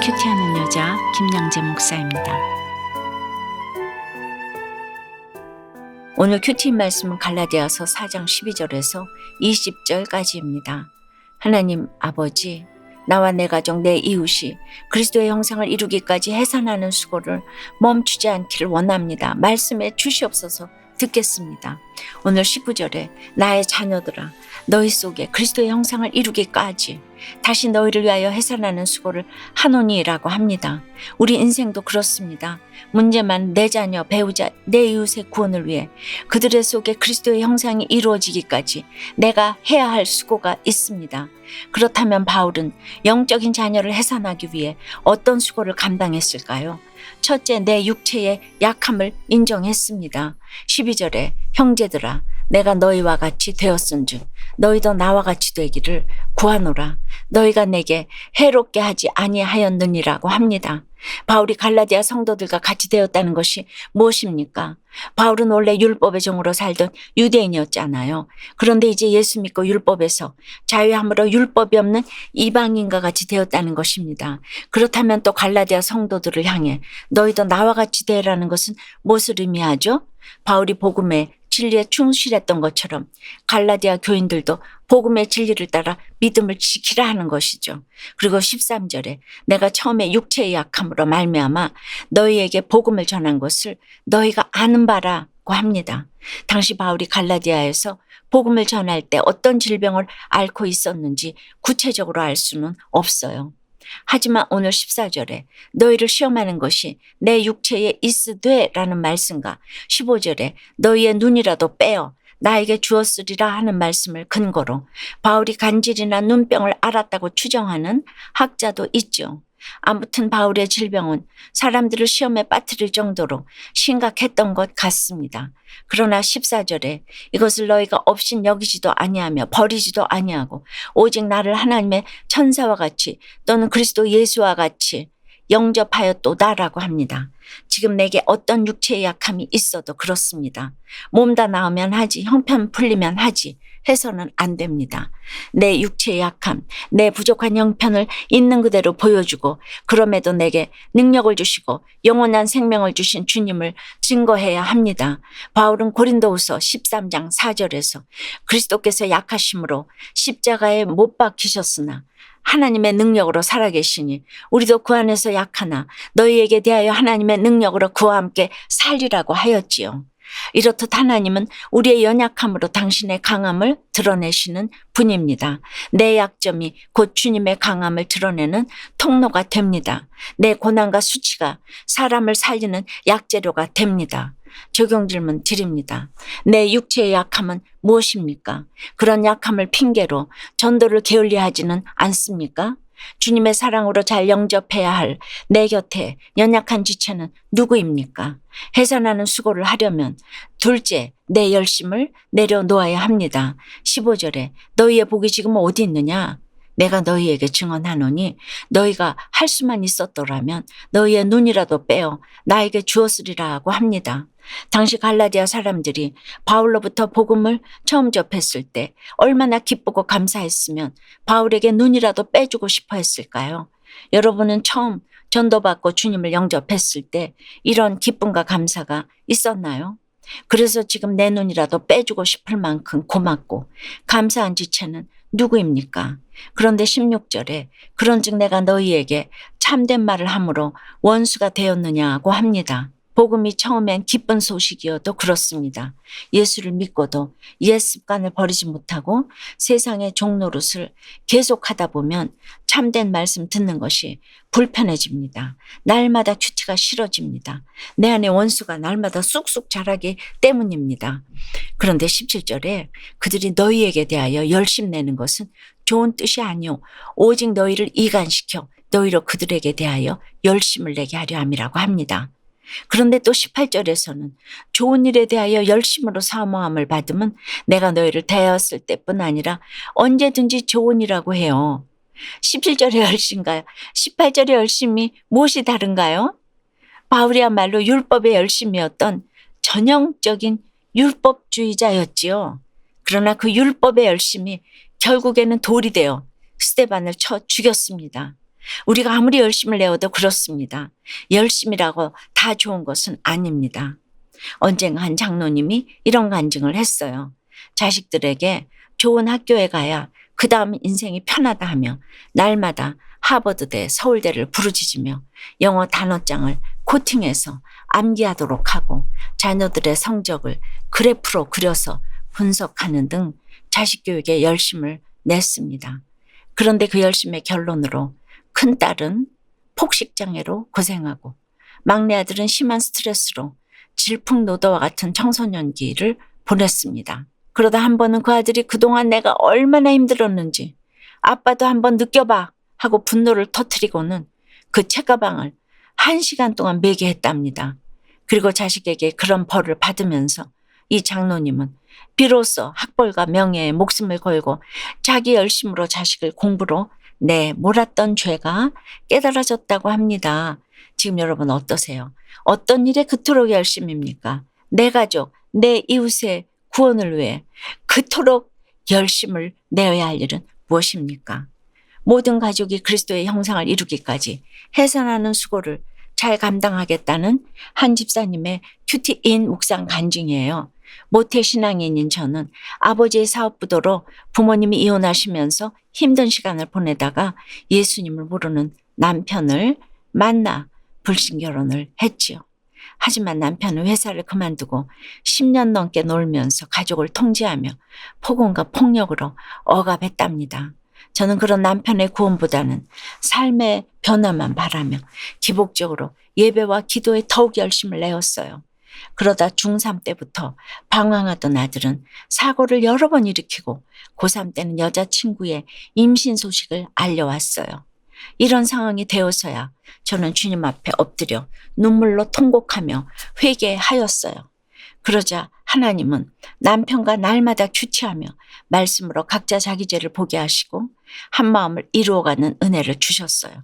큐티하는 여자 김양재 목사입니다. 오늘 큐티 말씀은 갈라디아서 4장 12절에서 20절까지입니다. 하나님 아버지, 나와 내 가족, 내 이웃이 그리스도의 형상을 이루기까지 해산하는 수고를 멈추지 않기를 원합니다. 말씀해 주시옵소서. 듣겠습니다. 오늘 19절에 나의 자녀들아, 너희 속에 그리스도의 형상을 이루기까지 다시 너희를 위하여 해산하는 수고를 하노니라고 합니다. 우리 인생도 그렇습니다. 문제만 내 자녀, 배우자, 내 이웃의 구원을 위해 그들의 속에 그리스도의 형상이 이루어지기까지 내가 해야 할 수고가 있습니다. 그렇다면 바울은 영적인 자녀를 해산하기 위해 어떤 수고를 감당했을까요? 첫째, 내 육체의 약함을 인정했습니다. 12절에 형제들아, 내가 너희와 같이 되었은즉 너희도 나와 같이 되기를 구하노라. 너희가 내게 해롭게 하지 아니하였느니라고 합니다. 바울이 갈라디아 성도들과 같이 되었다는 것이 무엇입니까? 바울은 원래 율법의 종으로 살던 유대인이었잖아요. 그런데 이제 예수 믿고 율법에서 자유함으로 율법이 없는 이방인과 같이 되었다는 것입니다. 그렇다면 또 갈라디아 성도들을 향해 너희도 나와 같이 되라는 것은 무엇을 의미하죠? 바울이 복음의 진리에 충실했던 것처럼 갈라디아 교인들도 복음의 진리를 따라 믿음을 지키라 하는 것이죠. 그리고 13절에 내가 처음에 육체의 약함으로 말미암아 너희에게 복음을 전한 것을 너희가 아는 바라고 합니다. 당시 바울이 갈라디아에서 복음을 전할 때 어떤 질병을 앓고 있었는지 구체적으로 알 수는 없어요. 하지만 오늘 14절에 너희를 시험하는 것이 내 육체에 있으되 라는 말씀과 15절에 너희의 눈이라도 빼어 나에게 주었으리라 하는 말씀을 근거로 바울이 간질이나 눈병을 앓았다고 추정하는 학자도 있죠. 아무튼 바울의 질병은 사람들을 시험에 빠뜨릴 정도로 심각했던 것 같습니다. 그러나 14절에 이것을 너희가 없인 여기지도 아니하며 버리지도 아니하고 오직 나를 하나님의 천사와 같이 또는 그리스도 예수와 같이 영접하였도다라고 합니다. 지금 내게 어떤 육체의 약함이 있어도 그렇습니다. 몸 다 나으면 하지, 형편 풀리면 하지 해서는 안 됩니다. 내 육체의 약함, 내 부족한 형편을 있는 그대로 보여주고 그럼에도 내게 능력을 주시고 영원한 생명을 주신 주님을 증거해야 합니다. 바울은 고린도후서 13장 4절에서 그리스도께서 약하심으로 십자가에 못 박히셨으나 하나님의 능력으로 살아계시니 우리도 그 안에서 약하나 너희에게 대하여 하나님의 능력으로 그와 함께 살리라고 하였지요. 이렇듯 하나님은 우리의 연약함으로 당신의 강함을 드러내시는 분입니다. 내 약점이 곧 주님의 강함을 드러내는 통로가 됩니다. 내 고난과 수치가 사람을 살리는 약재료가 됩니다. 적용 질문 드립니다. 내 육체의 약함은 무엇입니까? 그런 약함을 핑계로 전도를 게을리하지는 않습니까? 주님의 사랑으로 잘 영접해야 할 내 곁에 연약한 지체는 누구입니까? 해산하는 수고를 하려면 둘째, 내 열심을 내려놓아야 합니다. 15절에 너희의 복이 지금 어디 있느냐? 내가 너희에게 증언하노니 너희가 할 수만 있었더라면 너희의 눈이라도 빼어 나에게 주었으리라고 합니다. 당시 갈라디아 사람들이 바울로부터 복음을 처음 접했을 때 얼마나 기쁘고 감사했으면 바울에게 눈이라도 빼주고 싶어 했을까요? 여러분은 처음 전도받고 주님을 영접했을 때 이런 기쁨과 감사가 있었나요? 그래서 지금 내 눈이라도 빼주고 싶을 만큼 고맙고 감사한 지체는 누구입니까? 그런데 16절에 그런즉 내가 너희에게 참된 말을 함으로 원수가 되었느냐고 합니다. 복음이 처음엔 기쁜 소식이어도 그렇습니다. 예수를 믿고도 옛 습관을 버리지 못하고 세상의 종노릇을 계속하다 보면 참된 말씀 듣는 것이 불편해집니다. 날마다 큐티가 싫어집니다. 내 안에 원수가 날마다 쑥쑥 자라기 때문입니다. 그런데 17절에 그들이 너희에게 대하여 열심내는 것은 좋은 뜻이 아니오 오직 너희를 이간시켜 너희로 그들에게 대하여 열심을 내게 하려 함이라고 합니다. 그런데 또 18절에서는 좋은 일에 대하여 열심으로 사모함을 받으면 내가 너희를 대하였을 때뿐 아니라 언제든지 좋은 일이라고 해요. 17절의 열심인가요? 18절의 열심이 무엇이 다른가요? 바울이야말로 율법의 열심이었던 전형적인 율법주의자였지요. 그러나 그 율법의 열심이 결국에는 돌이 되어 스데반을 쳐 죽였습니다. 우리가 아무리 열심을 내어도 그렇습니다. 열심이라고 다 좋은 것은 아닙니다. 언젠가 한 장로님이 이런 간증을 했어요. 자식들에게 좋은 학교에 가야 그 다음 인생이 편하다 하며 날마다 하버드대, 서울대를 부르짖으며 영어 단어장을 코팅해서 암기하도록 하고 자녀들의 성적을 그래프로 그려서 분석하는 등 자식 교육에 열심을 냈습니다. 그런데 그 열심의 결론으로 큰딸은 폭식장애로 고생하고 막내 아들은 심한 스트레스로 질풍노도와 같은 청소년기를 보냈습니다. 그러다 한 번은 그 아들이 그동안 내가 얼마나 힘들었는지 아빠도 한번 느껴봐 하고 분노를 터뜨리고는 그 책가방을 1시간 동안 매게 했답니다. 그리고 자식에게 그런 벌을 받으면서 이 장로님은 비로소 학벌과 명예에 목숨을 걸고 자기 열심으로 자식을 공부로 몰았던 죄가 깨달아졌다고 합니다. 지금 여러분 어떠세요? 어떤 일에 그토록 열심입니까? 내 가족, 내 이웃의 구원을 위해 그토록 열심을 내어야 할 일은 무엇입니까? 모든 가족이 그리스도의 형상을 이루기까지 해산하는 수고를 잘 감당하겠다는 한 집사님의 큐티인 묵상 간증이에요. 모태신앙인인 저는 아버지의 사업부도로 부모님이 이혼하시면서 힘든 시간을 보내다가 예수님을 모르는 남편을 만나 불신결혼을 했지요. 하지만 남편은 회사를 그만두고 10년 넘게 놀면서 가족을 통제하며 폭언과 폭력으로 억압했답니다. 저는 그런 남편의 구원보다는 삶의 변화만 바라며 기복적으로 예배와 기도에 더욱 열심을 내었어요. 그러다 중3 때부터 방황하던 아들은 사고를 여러 번 일으키고 고3 때는 여자친구의 임신 소식을 알려왔어요. 이런 상황이 되어서야 저는 주님 앞에 엎드려 눈물로 통곡하며 회개하였어요. 그러자 하나님은 남편과 날마다 큐티하며 말씀으로 각자 자기 죄를 보게 하시고 한 마음을 이루어가는 은혜를 주셨어요.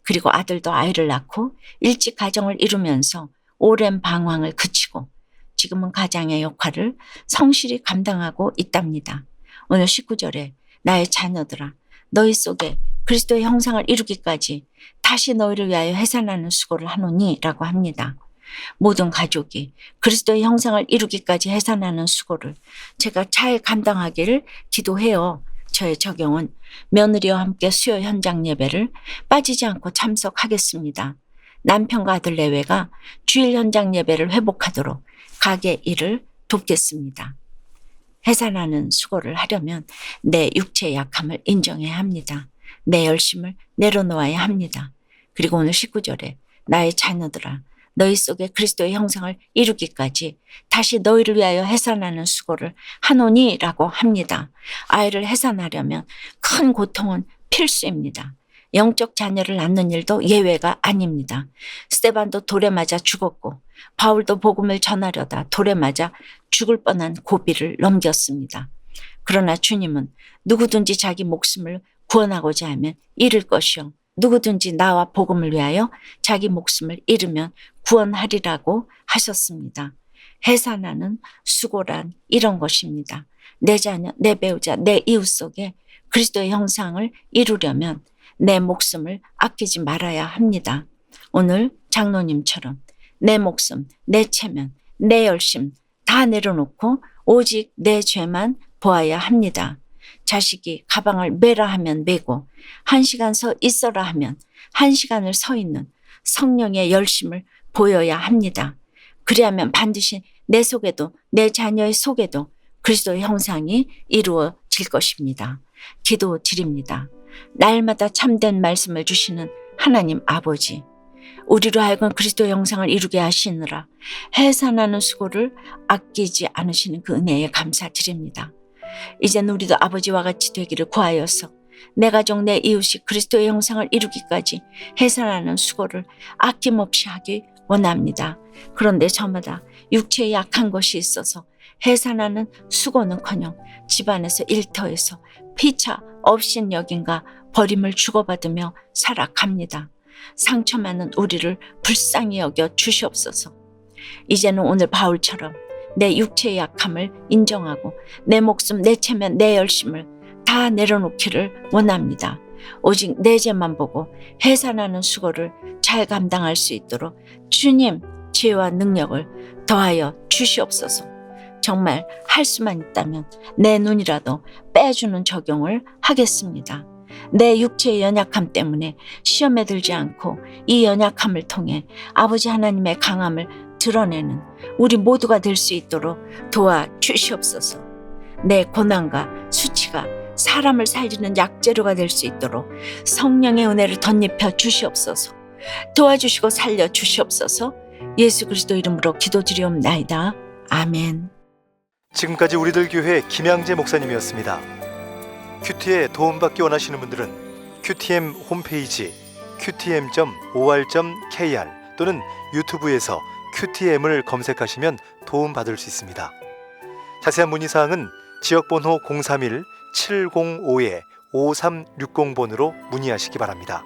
그리고 아들도 아이를 낳고 일찍 가정을 이루면서 오랜 방황을 그치고 지금은 가장의 역할을 성실히 감당하고 있답니다. 오늘 19절에 나의 자녀들아 너희 속에 그리스도의 형상을 이루기까지 다시 너희를 위하여 해산하는 수고를 하노니 라고 합니다. 모든 가족이 그리스도의 형상을 이루기까지 해산하는 수고를 제가 잘 감당하기를 기도해요. 저의 적용은 며느리와 함께 수요 현장 예배를 빠지지 않고 참석하겠습니다. 남편과 아들 내외가 주일 현장 예배를 회복하도록 가게 일을 돕겠습니다. 해산하는 수고를 하려면 내 육체의 약함을 인정해야 합니다. 내 열심을 내려놓아야 합니다. 그리고 오늘 19절에 나의 자녀들아 너희 속에 그리스도의 형상을 이루기까지 다시 너희를 위하여 해산하는 수고를 하노니 라고 합니다. 아이를 해산하려면 큰 고통은 필수입니다. 영적 자녀를 낳는 일도 예외가 아닙니다. 스데반도 돌에 맞아 죽었고 바울도 복음을 전하려다 돌에 맞아 죽을 뻔한 고비를 넘겼습니다. 그러나 주님은 누구든지 자기 목숨을 구원하고자 하면 잃을 것이요 누구든지 나와 복음을 위하여 자기 목숨을 잃으면 구원하리라고 하셨습니다. 해산하는 수고란 이런 것입니다. 내 자녀, 내 배우자, 내 이웃 속에 그리스도의 형상을 이루려면 내 목숨을 아끼지 말아야 합니다. 오늘 장로님처럼 내 목숨, 내 체면, 내 열심 다 내려놓고 오직 내 죄만 보아야 합니다. 자식이 가방을 메라 하면 메고 1시간 서 있어라 하면 1시간을 서 있는 성령의 열심을 보여야 합니다. 그리하면 반드시 내 속에도 내 자녀의 속에도 그리스도의 형상이 이루어질 것입니다. 기도 드립니다. 날마다 참된 말씀을 주시는 하나님 아버지, 우리로 하여금 그리스도의 형상을 이루게 하시느라 해산하는 수고를 아끼지 않으시는 그 은혜에 감사드립니다. 이젠 우리도 아버지와 같이 되기를 구하여서 내 가족 내 이웃이 그리스도의 형상을 이루기까지 해산하는 수고를 아낌없이 하기 원합니다. 그런데 저마다 육체에 약한 것이 있어서 해산하는 수고는커녕 집안에서 일터에서 피차 업신여긴가 버림을 주고받으며 살아갑니다. 상처 많은 우리를 불쌍히 여겨 주시옵소서. 이제는 오늘 바울처럼 내 육체의 약함을 인정하고 내 목숨, 내 체면, 내 열심을 다 내려놓기를 원합니다. 오직 내 죄만 보고 해산하는 수고를 잘 감당할 수 있도록 주님 지혜와 능력을 더하여 주시옵소서. 정말 할 수만 있다면 내 눈이라도 빼주는 적용을 하겠습니다. 내 육체의 연약함 때문에 시험에 들지 않고 이 연약함을 통해 아버지 하나님의 강함을 드러내는 우리 모두가 될 수 있도록 도와주시옵소서. 내 고난과 수치가 사람을 살리는 약재료가 될 수 있도록 성령의 은혜를 덧입혀 주시옵소서. 도와주시고 살려 주시옵소서. 예수 그리스도 이름으로 기도드리옵나이다. 아멘. 지금까지 우리들 교회 김양재 목사님이었습니다. 큐티에 도움받기 원하시는 분들은 QTM 홈페이지 qtm.or.kr 또는 유튜브에서 QTM을 검색하시면 도움받을 수 있습니다. 자세한 문의사항은 지역번호 031-705-5360번으로 문의하시기 바랍니다.